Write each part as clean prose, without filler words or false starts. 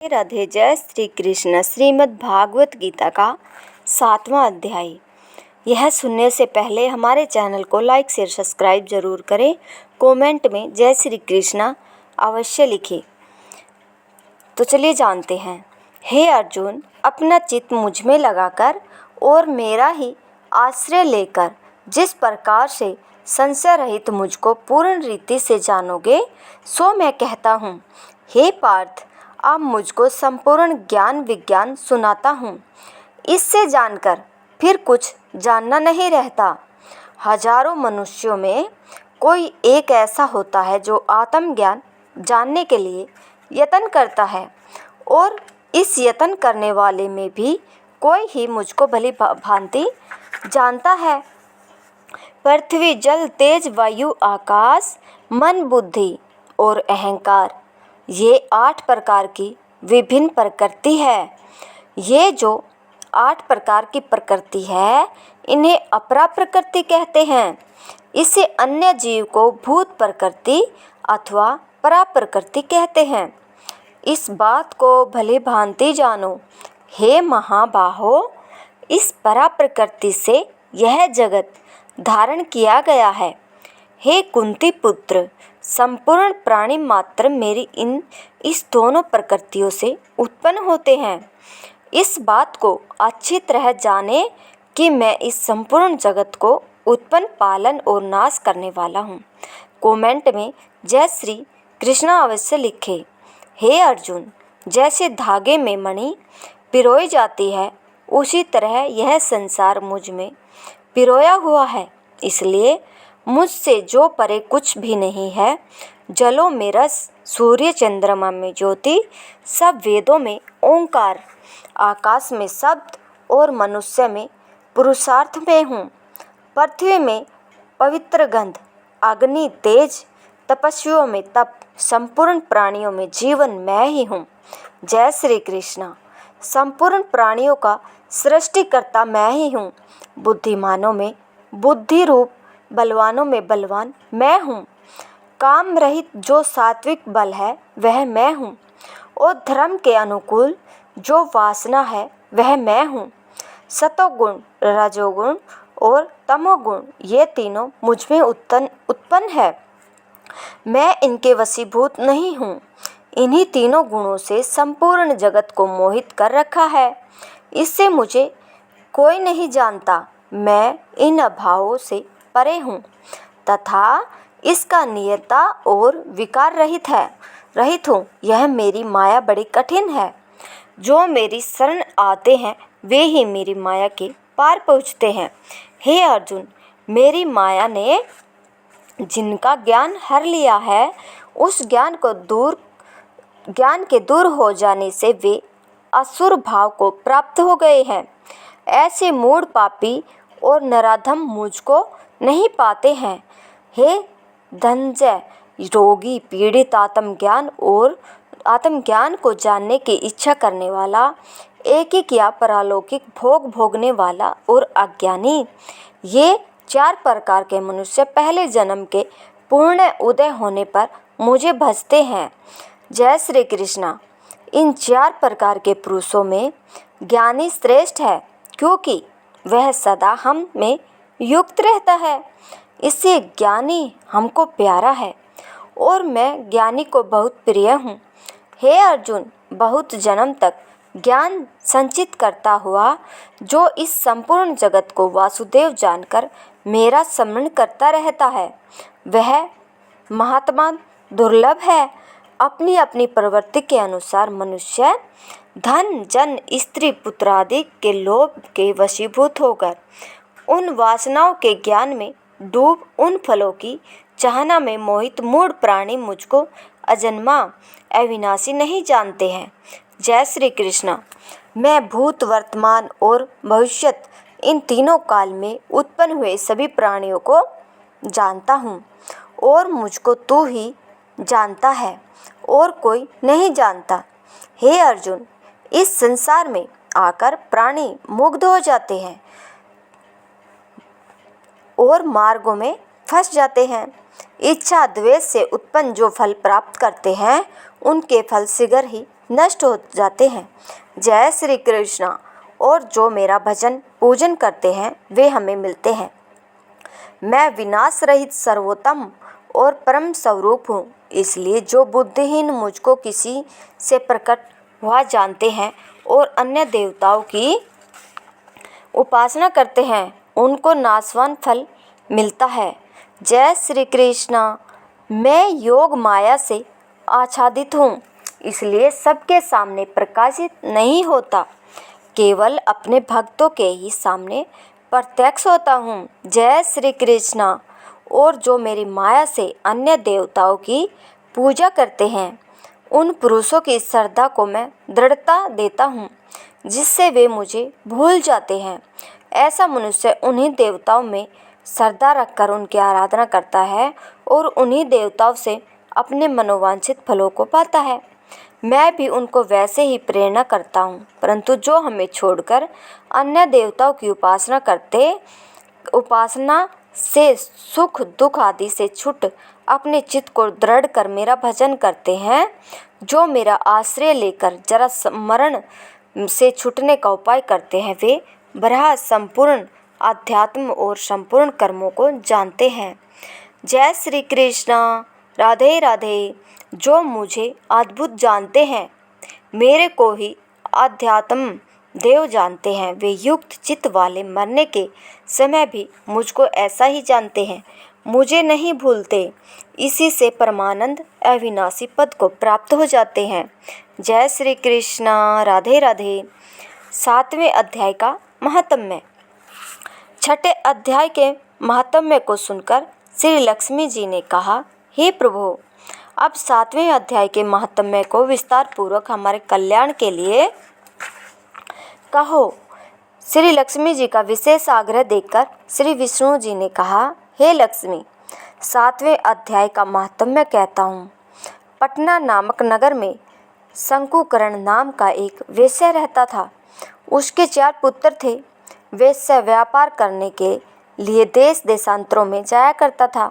राधे। जय श्री कृष्ण। श्रीमद् भागवत गीता का 7वां अध्याय। यह सुनने से पहले हमारे चैनल को लाइक शेयर सब्सक्राइब जरूर करें। कमेंट में जय श्री कृष्ण अवश्य लिखें। तो चलिए जानते हैं। हे अर्जुन, अपना चित्त मुझ में लगाकर और मेरा ही आश्रय लेकर जिस प्रकार से संशय रहित मुझको पूर्ण रीति से जानोगे, सो मैं कहता हूँ। हे पार्थ, अब मुझको संपूर्ण ज्ञान विज्ञान सुनाता हूँ। इससे जानकर फिर कुछ जानना नहीं रहता। हजारों मनुष्यों में कोई एक ऐसा होता है जो आत्मज्ञान जानने के लिए यत्न करता है, और इस यत्न करने वाले में भी कोई ही मुझको भली भांति जानता है। पृथ्वी, जल, तेज, वायु, आकाश, मन, बुद्धि और अहंकार, ये 8 प्रकार की विभिन्न प्रकृति है। ये जो 8 प्रकार की प्रकृति है, इन्हें अपरा प्रकृति कहते हैं। इसे अन्य जीव को भूत प्रकृति अथवा परा प्रकृति कहते हैं। इस बात को भली भांति जानो। हे महाबाहो, इस परा प्रकृति से यह जगत धारण किया गया है। हे कुंती पुत्र, संपूर्ण प्राणी मात्र मेरी इस दोनों प्रकृतियों से उत्पन्न होते हैं। इस बात को अच्छी तरह जाने कि मैं इस संपूर्ण जगत को उत्पन्न, पालन और नाश करने वाला हूँ। कमेंट में जय श्री कृष्ण अवश्य लिखे। हे अर्जुन, जैसे धागे में मणि पिरोई जाती है, उसी तरह यह संसार मुझ में पिरोया हुआ है। इसलिए मुझसे जो परे कुछ भी नहीं है। जलों में रस, सूर्य चंद्रमा में ज्योति, सब वेदों में ओंकार, आकाश में शब्द और मनुष्य में पुरुषार्थ में हूँ। पृथ्वी में पवित्र गंध, अग्नि तेज, तपस्वियों में तप, संपूर्ण प्राणियों में जीवन मैं ही हूँ। जय श्री कृष्ण। संपूर्ण प्राणियों का सृष्टिकर्ता मैं ही हूँ। बुद्धिमानों में बुद्धि रूप, बलवानों में बलवान मैं हूँ। काम रहित जो सात्विक बल है वह मैं हूँ, और धर्म के अनुकूल जो वासना है वह मैं हूँ। सतोगुण, रजोगुण और तमोगुण, ये तीनों मुझ में उत्पन्न है। मैं इनके वशीभूत नहीं हूँ। इन्हीं तीनों गुणों से संपूर्ण जगत को मोहित कर रखा है। इससे मुझे कोई नहीं जानता। मैं इन अभावों से परे हूँ तथा इसका नियता और विकार रहित हूँ। यह मेरी माया बड़ी कठिन है। जो मेरी शरण आते हैं वे ही मेरी माया के पार पहुँचते हैं। हे अर्जुन, मेरी माया ने जिनका ज्ञान हर लिया है, उस ज्ञान के दूर हो जाने से वे असुर भाव को प्राप्त हो गए हैं। ऐसे मूढ़, पापी और नराधम मुझको नहीं पाते हैं। हे धनंजय, रोगी, पीड़ित, आत्मज्ञान को जानने की इच्छा करने वाला, ऐकिक या पारलौकिक भोग भोगने वाला और अज्ञानी, ये 4 प्रकार के मनुष्य पहले जन्म के पूर्ण उदय होने पर मुझे भजते हैं। जय श्री कृष्ण। इन 4 प्रकार के पुरुषों में ज्ञानी श्रेष्ठ है, क्योंकि वह सदा हम में युक्त रहता है। इससे ज्ञानी हमको प्यारा है, और मैं ज्ञानी को बहुत प्रिय हूँ। हे अर्जुन, बहुत जन्म तक ज्ञान संचित करता हुआ जो इस संपूर्ण जगत को वासुदेव जानकर मेरा स्मरण करता रहता है, वह महात्मा दुर्लभ है। अपनी अपनी प्रवृत्ति के अनुसार मनुष्य धन, जन, स्त्री, पुत्र आदि के लोभ के वशीभूत होकर उन वासनाओं के ज्ञान में डूब उन फलों की चाहना में मोहित मूढ़ प्राणी मुझको अजन्मा अविनाशी नहीं जानते हैं। जय श्री कृष्ण। मैं भूत, वर्तमान और भविष्यत, इन तीनों काल में उत्पन्न हुए सभी प्राणियों को जानता हूँ, और मुझको तू ही जानता है और कोई नहीं जानता। हे अर्जुन, इस संसार में आकर प्राणी मुग्ध हो जाते हैं और मार्गों में फंस जाते हैं। इच्छा द्वेष से उत्पन्न जो फल प्राप्त करते हैं, उनके फल शीघ्र ही नष्ट हो जाते हैं। जय श्री कृष्ण। और जो मेरा भजन पूजन करते हैं वे हमें मिलते हैं। मैं विनाश रहित सर्वोत्तम और परम स्वरूप हूँ। इसलिए जो बुद्धिहीन मुझको किसी से प्रकट हुआ जानते हैं और अन्य देवताओं की उपासना करते हैं उनको नाशवान फल मिलता है। जय श्री कृष्ण। मैं योग माया से आच्छादित हूँ, इसलिए सबके सामने प्रकाशित नहीं होता, केवल अपने भक्तों के ही सामने प्रत्यक्ष होता हूँ। जय श्री कृष्ण। और जो मेरी माया से अन्य देवताओं की पूजा करते हैं उन पुरुषों की श्रद्धा को मैं दृढ़ता देता हूँ, जिससे वे मुझे भूल जाते हैं। ऐसा मनुष्य उन्हीं देवताओं में श्रद्धा रखकर उनकी आराधना करता है और उन्हीं देवताओं से अपने मनोवांछित फलों को पाता है। मैं भी उनको वैसे ही प्रेरणा करता हूँ, परंतु जो हमें छोड़कर अन्य देवताओं की उपासना से सुख दुख आदि से छूट अपने चित्त को दृढ़ कर मेरा भजन करते हैं, जो मेरा आश्रय लेकर जरा मरण से छूटने का उपाय करते हैं, वे बराह संपूर्ण आध्यात्म और संपूर्ण कर्मों को जानते हैं। जय श्री कृष्ण। राधे राधे। जो मुझे अद्भुत जानते हैं, मेरे को ही आध्यात्म देव जानते हैं, वे युक्त चित्त वाले मरने के समय भी मुझको ऐसा ही जानते हैं, मुझे नहीं भूलते। इसी से परमानंद अविनाशी पद को प्राप्त हो जाते हैं। जय श्री कृष्ण। राधे राधे। 7वें अध्याय का महात्म्य। छठे अध्याय के महात्म्य को सुनकर श्री लक्ष्मी जी ने कहा, हे प्रभु, अब 7वें अध्याय के महात्म्य को विस्तार पूर्वक हमारे कल्याण के लिए कहो। श्री लक्ष्मी जी का विशेष आग्रह देखकर श्री विष्णु जी ने कहा, हे लक्ष्मी, 7वें अध्याय का महात्म्य कहता हूँ। पटना नामक नगर में शंकुकरण नाम का एक वेश्या रहता था। उसके 4 पुत्र थे। वेश्या व्यापार करने के लिए देश देशांतरों में जाया करता था।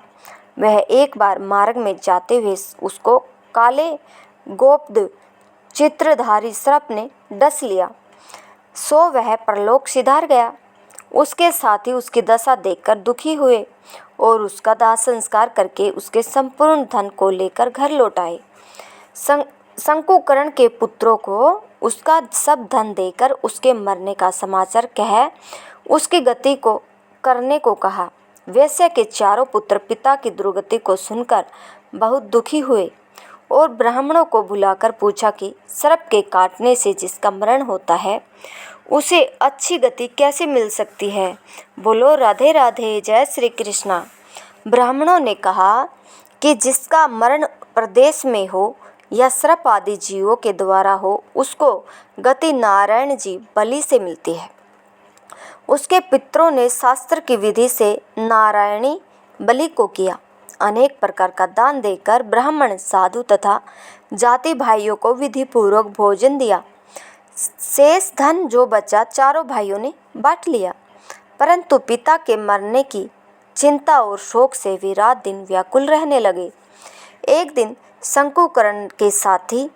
वह एक बार मार्ग में जाते हुए उसको काले गोप्द चित्रधारी सर्प ने डस लिया, सो वह परलोक सिधार गया। उसके साथी उसकी दशा देखकर दुखी हुए और उसका दाह संस्कार करके उसके संपूर्ण धन को लेकर घर लौट आए। शंकुकरण के पुत्रों को उसका सब धन देकर उसके मरने का समाचार कह उसकी गति को करने को कहा। वेश्या के 4 पुत्र पिता की दुर्गति को सुनकर बहुत दुखी हुए और ब्राह्मणों को बुलाकर पूछा कि सर्प के काटने से जिसका मरण होता है उसे अच्छी गति कैसे मिल सकती है। बोलो राधे राधे। जय श्री कृष्णा। ब्राह्मणों ने कहा कि जिसका मरण प्रदेश में हो या सर्प आदि जीवों के द्वारा हो, उसको गति नारायण जी बलि से मिलती है। उसके पितरों ने शास्त्र की विधि से नारायणी बलि को किया। अनेक प्रकार का दान देकर ब्राह्मण साधु तथा जाति भाइयों को विधि पूर्वक भोजन दिया। शेष धन जो बचा 4 भाइयों ने बांट लिया, परंतु पिता के मरने की चिंता और शोक से वे रात दिन व्याकुल रहने लगे। एक दिन शंकुकरण के साथी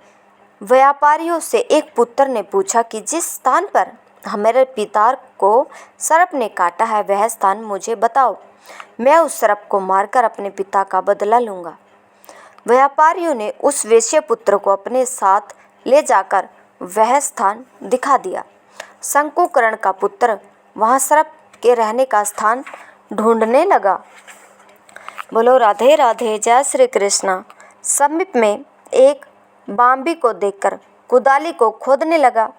व्यापारियों से एक पुत्र ने पूछा कि जिस स्थान पर हमारे पिता को सर्प ने काटा है वह स्थान मुझे बताओ, मैं उस सर्प को मारकर अपने पिता का बदला लूँगा। व्यापारियों ने उस वेश्या पुत्र को अपने साथ ले जाकर वह स्थान दिखा दिया। शंकुकरण का पुत्र वहाँ सर्प के रहने का स्थान ढूंढने लगा। बोलो राधे राधे। जय श्री कृष्ण। समीप में एक बांबी को देखकर कुदाली को खोदने लगा।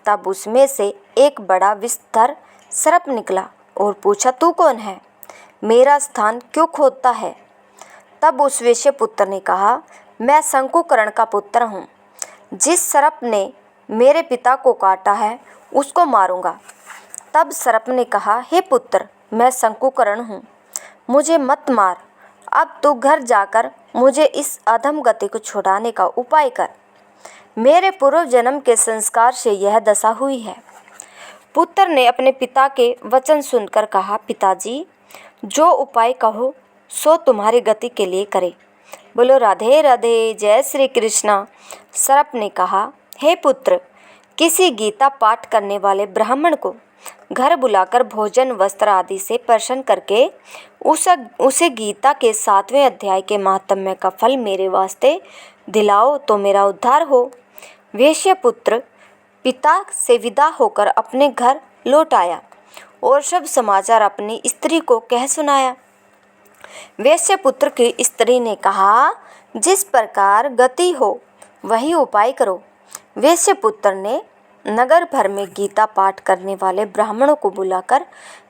तब उसमें से एक बड़ा विषधर सर्प निकला और पूछा, तू कौन है, मेरा स्थान क्यों खोदता है। तब उस वेश्या पुत्र ने कहा, मैं शंकुकरण का पुत्र हूँ। जिस सर्प ने मेरे पिता को काटा है उसको मारूंगा। तब सर्प ने कहा, हे पुत्र, मैं शंकुकरण हूँ, मुझे मत मार। अब तू घर जाकर मुझे इस अधम गति को छुड़ाने का उपाय कर। मेरे पूर्व जन्म के संस्कार से यह दशा हुई है। पुत्र ने अपने पिता के वचन सुनकर कहा, पिताजी, जो उपाय कहो सो तुम्हारी गति के लिए करे। बोलो राधे राधे, जय श्री कृष्णा। सर्प ने कहा, हे पुत्र, किसी गीता पाठ करने वाले ब्राह्मण को घर बुलाकर भोजन वस्त्र आदि से प्रसन्न करके उसे गीता के 7वें अध्याय के महात्म्य का फल मेरे वास्ते दिलाओ तो मेरा उद्धार हो। वेश्य पुत्र पिता से विदा होकर अपने घर लौट आया और सब समाचार अपनी स्त्री को कह सुनाया। वेश्य पुत्र की स्त्री ने कहा, जिस प्रकार गति हो वही उपाय करो। वेश्य पुत्र ने नगर भर में गीता पाठ करने वाले ब्राह्मणों को बुलाकर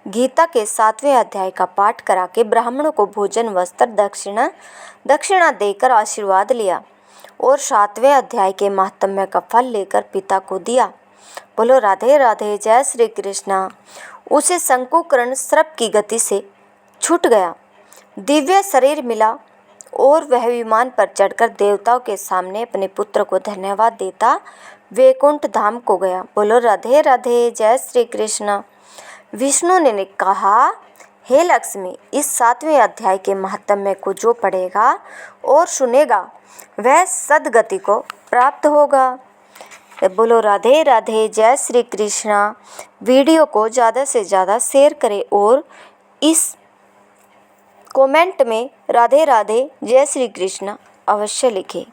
गीता के 7वें अध्याय का पाठ करा के ब्राह्मणों को भोजन वस्त्र दक्षिणा देकर आशीर्वाद लिया और 7वें अध्याय के महात्म्य का फल लेकर पिता को दिया। बोलो राधे राधे, जय श्री कृष्णा। उसे शंकुकर्ण सर्प की गति से छूट गया, दिव्य शरीर मिला और वह विमान पर चढ़कर देवताओं के सामने अपने पुत्र को धन्यवाद देता वैकुंठ धाम को गया। बोलो राधे राधे, जय श्री कृष्ण। विष्णु ने कहा, हे लक्ष्मी, इस 7वें अध्याय के महात्म्य को जो पढ़ेगा और सुनेगा वह सद्गति को प्राप्त होगा। बोलो राधे राधे, जय श्री कृष्णा। वीडियो को ज़्यादा से ज़्यादा शेयर करें और इस कमेंट में राधे राधे, जय श्री कृष्ण अवश्य लिखें।